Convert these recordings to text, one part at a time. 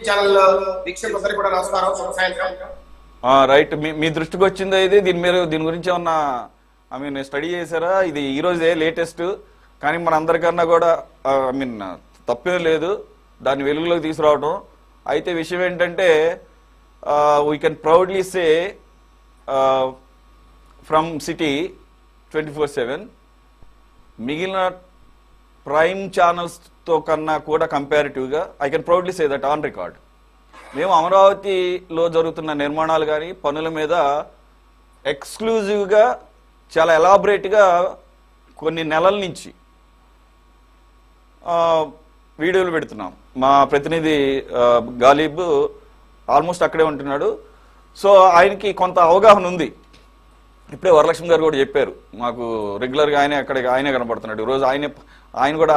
Channel వీక్షకులందరికీ కూడా నమస్కారం, శుభ సాయంత్రం. రైట్, మీ దృష్టికి వచ్చింది ఇది. దీని గురించి ఏమన్నా స్టడీ చేశారా? ఇది ఈ రోజే లేటెస్ట్, కానీ మన అందరికన్నా కూడా తప్పేం లేదు దాన్ని వెలుగులోకి తీసుకురావడం. అయితే విషయం ఏంటంటే we can proudly say from city 24/7 మిగిలిన ప్రైమ్ ఛానల్స్తో కన్నా కూడా కంపారిటివ్గా I can proudly say that on record. మేము అమరావతిలో జరుగుతున్న నిర్మాణాలు కానీ పనుల మీద ఎక్స్క్లూజివ్గా చాలా ఎలాబరేట్గా కొన్ని నెలల నుంచి వీడియోలు పెడుతున్నాం. మా ప్రతినిధి గాలిబ్ ఆల్మోస్ట్ అక్కడే ఉంటున్నాడు. సో ఆయనకి కొంత అవగాహన ఉంది. ఇప్పుడే వరలక్ష్మి గారు కూడా చెప్పారు, మాకు రెగ్యులర్గా ఆయనే కనపడుతున్నాడు. ఈరోజు ఆయన కూడా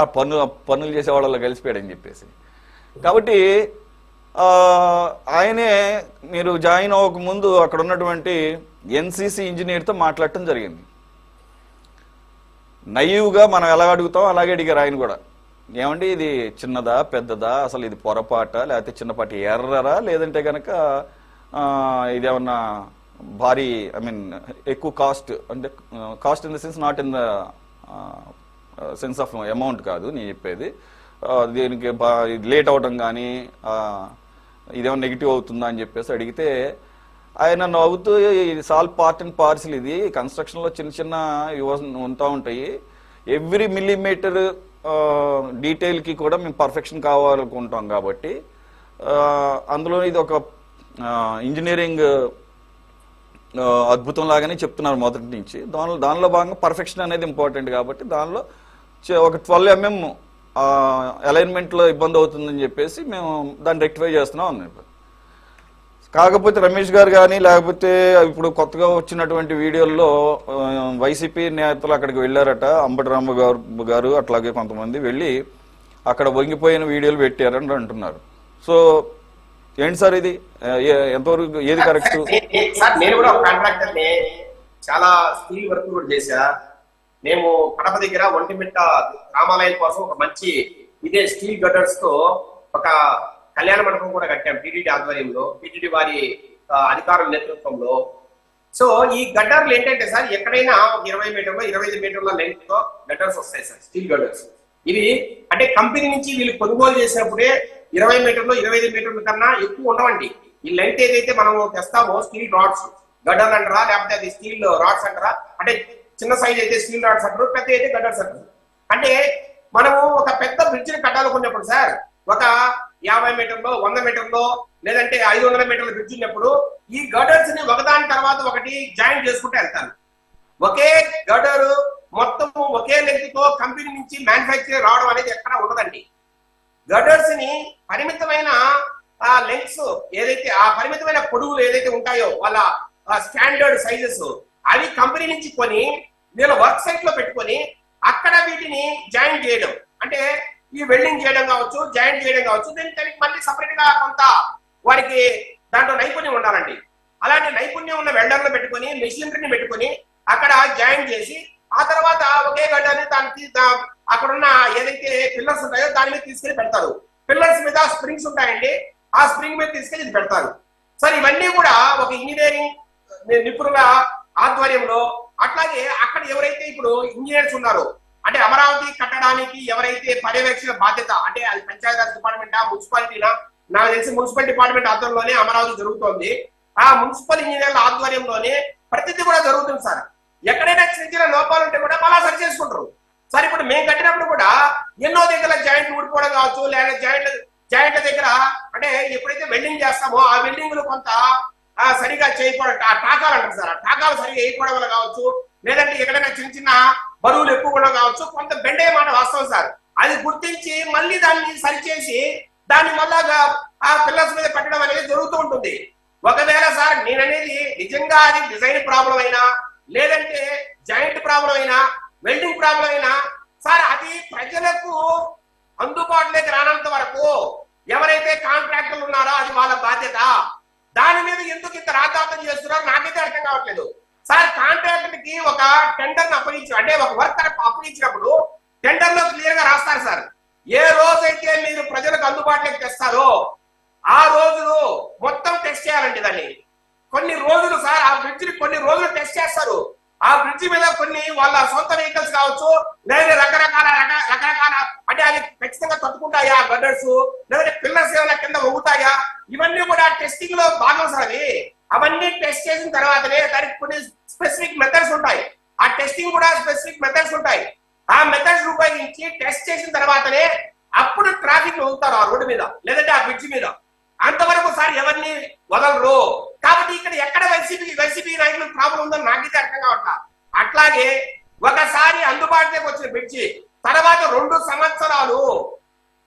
పనులు చేసే వాళ్ళలో కలిసిపోయాడని చెప్పేసి. కాబట్టి ఆయనే మీరు జాయిన్ అవ్వక ముందు అక్కడ ఉన్నటువంటి ఎన్సీసీ ఇంజనీర్తో మాట్లాడటం జరిగింది. నైవ్గా మనం ఎలా అడుగుతాం అలాగే అడిగారు ఆయన కూడా. ఏమండి ఇది చిన్నదా పెద్దదా, అసలు ఇది పొరపాట, లేకపోతే చిన్నపాటి ఎర్రరా, లేదంటే కనుక ఇదేమన్నా భారీ ఎక్కువ కాస్ట్, అంటే cost in the sense not in the sense of amount కాదు నేను చెప్పేది. దీనికి లేట్ అవడం కానీ ఇదేమన్నా నెగిటివ్ అవుతుందా అని చెప్పేసి అడిగితే ఆయన నవ్వుతూ it's all part and parcel, ఇది కన్స్ట్రక్షన్లో చిన్న చిన్న ఉంటా ఉంటాయి, ఎవ్రీ మిల్లీమీటర్ డీటెయిల్కి కూడా మేము పర్ఫెక్షన్ కావాలనుకుంటాం. కాబట్టి అందులో ఇది ఒక ఇంజనీరింగ్ అద్భుతం లాగానే చెప్తున్నారు మొదటి నుంచి. దానిలో భాగంగా పర్ఫెక్షన్ అనేది ఇంపార్టెంట్. కాబట్టి దానిలో ఒక 12 mm అలైన్మెంట్లో ఇబ్బంది అవుతుందని చెప్పేసి మేము దాన్ని రెక్టిఫై చేస్తున్నాం అన్నట్టు. కాకపోతే రమేష్ గారు కానీ లేకపోతే ఇప్పుడు కొత్తగా వచ్చినటువంటి వీడియోల్లో వైసీపీ నేతలు అక్కడికి వెళ్ళారట, అంబటి రామ గారు అట్లాగే కొంతమంది వెళ్ళి అక్కడ వంగిపోయిన వీడియోలు పెట్టారని అంటున్నారు. సో ఏంటి సార్ ఇది, ఎంతవరకు ఏది కరెక్ట్? సార్ నేను కూడా ఒక కాంట్రాక్టర్ ని, చాలా స్టీల్ వర్క్ కూడా చేశా. మేము కడప దగ్గర ఒంటిమిట్ట రామాలయం కోసం ఒక మంచి ఇదే స్టీల్ గటర్స్ తో ఒక కళ్యాణ మండపం కూడా కట్టాం టీటీడీ ఆధ్వర్యంలో, టీటీడీ వారి అధికారుల నేతృత్వంలో. సో ఈ గడ్డర్లు ఏంటంటే సార్ ఎక్కడైనా ఒక 20 మీటర్లు 25 మీటర్ల లెంగ్త్ తో గడ్డర్స్ వస్తాయి సార్, స్టీల్ గడ్డర్స్. ఇవి అంటే కంపెనీ నుంచి వీళ్ళు కొనుగోలు చేసినప్పుడే 20 మీటర్లు 25 మీటర్ల కన్నా ఎక్కువ ఉండవండి. ఈ లెంగ్త్ ఏదైతే మనం తెస్తామో స్టీల్ రాడ్స్ గడ్డర్ అంటారా, లేకపోతే అది స్టీల్ రాడ్స్ అంటారా, అంటే చిన్న సైజ్ అయితే స్టీల్ రాడ్స్ అంటారు, పెద్ద అయితే గడ్డర్స్ అంటారు. అంటే మనము ఒక పెద్ద బ్రిడ్జిని కట్టాలనుకున్నప్పుడు సార్ ఒక 50 మీటర్లో 100 మీటర్లో లేదంటే 500 మీటర్ల బ్రిడ్జ్ ఉన్నప్పుడు ఈ గడర్స్ ని ఒకదాని తర్వాత ఒకటి జాయిన్ చేసుకుంటూ వెళ్తారు. ఒకే గడర్ మొత్తం ఒకే లెంగ్త్ తో కంపెనీ నుంచి మ్యానుఫ్యాక్చర్ రావడం అనేది ఎక్కడ ఉండదండి. గడర్స్ ని పరిమితమైన లెంగ్స్ ఏదైతే ఆ పరిమితమైన పొడుగులు ఏదైతే ఉంటాయో వాళ్ళ స్టాండర్డ్ సైజెస్ అవి కంపెనీ నుంచి కొని వీళ్ళ వర్క్ సైట్ లో పెట్టుకొని అక్కడ వీటిని జాయిన్ చేయడం, అంటే ఈ వెల్డింగ్ చేయడం కావచ్చు, జాయిన్ చేయడం కావచ్చు. దానికి మళ్ళీ సపరేట్ గా కొంత వారికి దాంట్లో నైపుణ్యం ఉండాలండి. అలాంటి నైపుణ్యం ఉన్న వెల్డర్లు పెట్టుకొని మెషినరీని పెట్టుకొని అక్కడ జాయిన్ చేసి ఆ తర్వాత ఒకే గడ్డని దానికి అక్కడున్న ఏదైతే పిల్లర్స్ ఉంటాయో దాని మీద తీసుకెళ్లి పెడతారు. పిల్లర్స్ మీద స్ప్రింగ్స్ ఉంటాయండి, ఆ స్ప్రింగ్ మీద తీసుకెళ్లి ఇది పెడతారు. సార్ ఇవన్నీ కూడా ఒక ఇంజనీరింగ్ నిపుణుల ఆధ్వర్యంలో. అట్లాగే అక్కడ ఎవరైతే ఇప్పుడు ఇంజనీర్స్ ఉన్నారో, అంటే అమరావతి కట్టడానికి ఎవరైతే పర్యవేక్షణ బాధ్యత, అంటే అది పంచాయతీరాజ్ డిపార్ట్మెంటా మున్సిపాలిటీనా, నాకు తెలిసి మున్సిపల్ డిపార్ట్మెంట్ ఆధ్వర్యంలోనే అమరావతి జరుగుతోంది. ఆ మున్సిపల్ ఇంజనీర్ల ఆధ్వర్యంలోనే ప్రతిదీ కూడా జరుగుతుంది సార్. ఎక్కడైనా చిన్న చిన్న లోపాలు ఉంటే కూడా మళ్ళా సరి చేసుకుంటారు సార్. ఇప్పుడు మేము కట్టినప్పుడు కూడా ఎన్నో దగ్గర జాయింట్ ఊడిపోవడం కావచ్చు, లేదా జాయింట్ల దగ్గర అంటే ఎప్పుడైతే వెల్డింగ్ చేస్తామో ఆ వెల్డింగ్లు కొంత సరిగా చేయకపోవడం, ఆ టాకాలు అంటారు సార్, ఆ టాకాలు సరిగా వేయకపోవడం వల్ల కావచ్చు, లేదంటే ఎక్కడైనా చిన్న చిన్న బరువులు ఎక్కువ కూడా కావచ్చు, కొంత బెండే మాట వాస్తవం సార్. అది గుర్తించి మళ్ళీ దాన్ని సరిచేసి దాన్ని మళ్ళా ఆ పిల్లర్స్ మీద పెట్టడం అనేది జరుగుతూ ఉంటుంది. ఒకవేళ సార్ నేననేది నిజంగా అది డిజైన్ ప్రాబ్లం అయినా, లేదంటే జాయింట్ ప్రాబ్లం అయినా, వెల్డింగ్ ప్రాబ్లం అయినా సార్, అది ప్రజలకు అందుబాటులోకి రానంత వరకు ఎవరైతే కాంట్రాక్టర్లు ఉన్నారో అది వాళ్ళ బాధ్యత. దాని మీద ఎందుకు ఇంత రాద్ధాంతం చేస్తున్నారో నాకైతే అర్థం కావట్లేదు సార్. కాంట్రాక్టర్ కి ఒక టెండర్ అప్పగించి, అంటే ఒక వర్క్ అప్పగించినప్పుడు టెండర్ లో క్లియర్ గా రాస్తారు సార్, ఏ రోజైతే మీరు ప్రజలకు అందుబాటులోకి తెస్తారో ఆ అండి దాన్ని. కొన్ని రోజులు సార్ ఆ బ్రిడ్జ్ ని కొన్ని రోజులు టెస్ట్ చేస్తారు. ఆ బ్రిడ్జ్ మీద కొన్ని వాళ్ళ సొంత వెహికల్స్ కావచ్చు, లేదా రకరకాల అంటే అది ఖచ్చితంగా తట్టుకుంటాయా గడ్డర్స్, లేదంటే పిల్లర్స్ ఏమైనా కింద వంగుతాయా, ఇవన్నీ కూడా టెస్టింగ్ లో భాగం సార్ అవి. అవన్నీ టెస్ట్ చేసిన తర్వాతనే దానికి కొన్ని స్పెసిఫిక్ మెథడ్స్ ఉంటాయి. ఆ టెస్టింగ్ కూడా స్పెసిఫిక్ మెథడ్స్ ఉంటాయి. ఆ మెథడ్స్ ఉపయోగించి టెస్ట్ చేసిన తర్వాతనే అప్పుడు ట్రాఫిక్ వదులుతారు ఆ రోడ్డు మీద, లేదంటే ఆ బ్రిడ్జ్ మీద. అంతవరకు సార్ ఎవరిని వదలరు. కాబట్టి ఇక్కడ ఎక్కడ వైసీపీ నాయకులకు ప్రాబ్లం ఉందని నాకైతే అర్థం కావట్లా. అట్లాగే ఒకసారి అందుబాటులోకి వచ్చిన బ్రిడ్జి తర్వాత 2 సంవత్సరాలు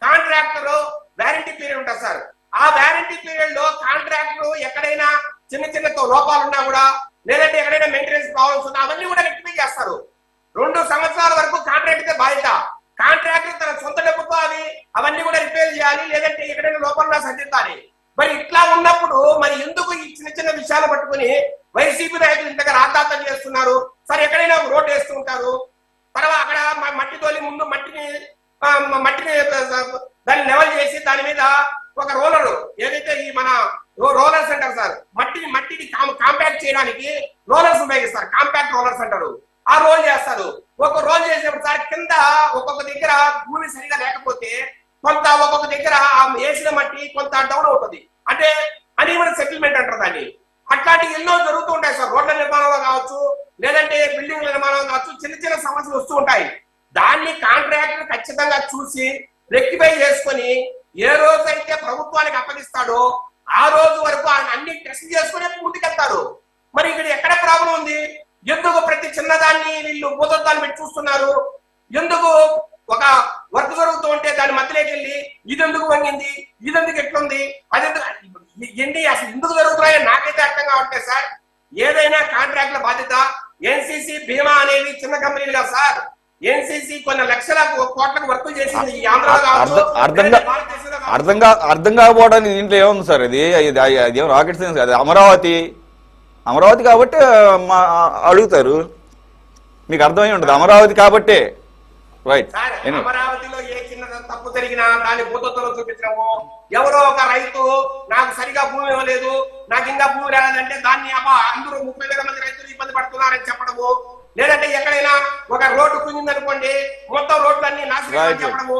కాంట్రాక్టర్ వ్యారంటీ పీరియడ్ ఉంటుంది సార్. ఆ వ్యారంటీ పీరియడ్ లో కాంట్రాక్టర్ ఎక్కడైనా చిన్న లోపాలు ఉన్నా కూడా, లేదంటే ఎక్కడైనా మెయింటెనెన్స్ ప్రాబ్లమ్స్ ఉన్నా అవన్నీ కూడా రెక్టిఫై చేస్తారు. 2 సంవత్సరాల వరకు కాంట్రాక్టర్ బాధ్యత. కాంట్రాక్టర్ తన సొంత డబ్బుతో అవన్నీ కూడా రిపేర్ చేయాలి, లేదంటే ఎక్కడైనా లోపల సరిదిద్దాలి. మరి ఇట్లా ఉన్నప్పుడు మరి ఎందుకు ఈ చిన్న విషయాలు పట్టుకుని వైసీపీ నాయకులు ఇంతగా రాద్ధాంతం చేస్తున్నారు సార్? ఎక్కడైనా ఒక రోడ్డు వేస్తూ ఉంటారు, తర్వాత అక్కడ మట్టి తోలి ముందు మట్టిని దాన్ని లెవెల్ చేసి దాని మీద ఒక రోలర్, ఏదైతే ఈ మన రోలర్స్ అంటారు సార్, మట్టిని కాంపాక్ట్ చేయడానికి రోలర్స్ ఉపయోగిస్తారు, కాంపాక్ట్ రోలర్స్ అంటారు. ఆ రోల్ చేస్తారు. ఒక రోల్ చేసినప్పుడు సార్ కింద ఒక్కొక్క దగ్గర భూమి సరిగా లేకపోతే కొంత ఒక్కొక్క దగ్గర వేసిన మట్టి కొంత డౌన్ అవుతుంది, అంటే అన్ఈవెన్ సెటిల్మెంట్ అంటారు దాన్ని. అట్లాంటివి ఎన్నో జరుగుతూ ఉంటాయి సార్. రోడ్ల నిర్మాణంలో కావచ్చు, లేదంటే బిల్డింగ్ల నిర్మాణంలో కావచ్చు, చిన్న సమస్యలు వస్తూ ఉంటాయి. దాన్ని కాంట్రాక్టర్ ఖచ్చితంగా చూసి రెక్టిఫై చేసుకొని ఏ రోజైతే ప్రభుత్వానికి అప్పగిస్తాడో ఆ రోజు వరకు ఆయన అన్ని టెస్ట్ చేసుకునే ముందుకెళ్తారు. మరి ఇక్కడ ఎక్కడ ప్రాబ్లం ఉంది? ఎందుకు ప్రతి చిన్నదాన్ని వీళ్ళు భూతత్వాన్ని పెట్టి చూస్తున్నారు? ఎందుకు ఒక వర్క్ జరుగుతూ ఉంటే దాని మధ్యలోకి వెళ్ళి ఇదెందుకు వంగింది, ఇదెందుకు ఎట్లుంది, అదెందుకు, ఎన్ని అసలు ఎందుకు జరుగుతున్నాయో నాకైతే అర్థం కావట్లేదు సార్. ఏదైనా కాంట్రాక్ట్ల బాధ్యత. ఎన్సీసీ బీమా అనేది చిన్న కంపెనీలు కాదు సార్. ఎన్సీసీ కొన్ని లక్షల కోట్లకు వర్కులు చేసింది ఈ ఆంధ్రలో కావచ్చు, అర్థం కాకపోవడానికి దీంట్లో ఏముంది సార్? అది రాకెట్ సైన్స్, అది అమరావతి కాబట్టి అడుగుతారు. మీకు అర్థమై ఉంటుంది అమరావతి కాబట్టే, రైట్? అమరావతిలో ఏ చిన్న తప్పు జరిగినా దాన్ని భూతత్వంలో చూపించడము, ఎవరో ఒక రైతు నాకు సరిగా భూమి ఇవ్వలేదు, నాకు ఇంకా భూమి రాలేదంటే దాన్ని అందరూ 30,000 మంది రైతులు ఇబ్బంది పడుతున్నారని చెప్పడము, లేదంటే ఎక్కడైనా ఒక రోడ్డు కుంగిందనుకోండి మొత్తం రోడ్లన్నీ నాశనం చెప్పడము,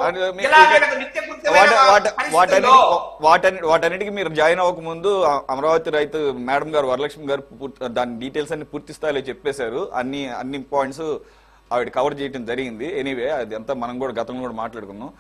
వాటన్నిటికీ మీరు జాయిన్ అవ్వక ముందు అమరావతి రైతు మేడం గారు వరలక్ష్మి గారు దాని డీటెయిల్స్ అన్ని పూర్తి స్థాయిలో చెప్పేశారు. అన్ని పాయింట్స్ ఆవిడ కవర్ చేయడం జరిగింది. ఎనీవే అది అంతా మనం కూడా గతంలో కూడా మాట్లాడుకున్నాం.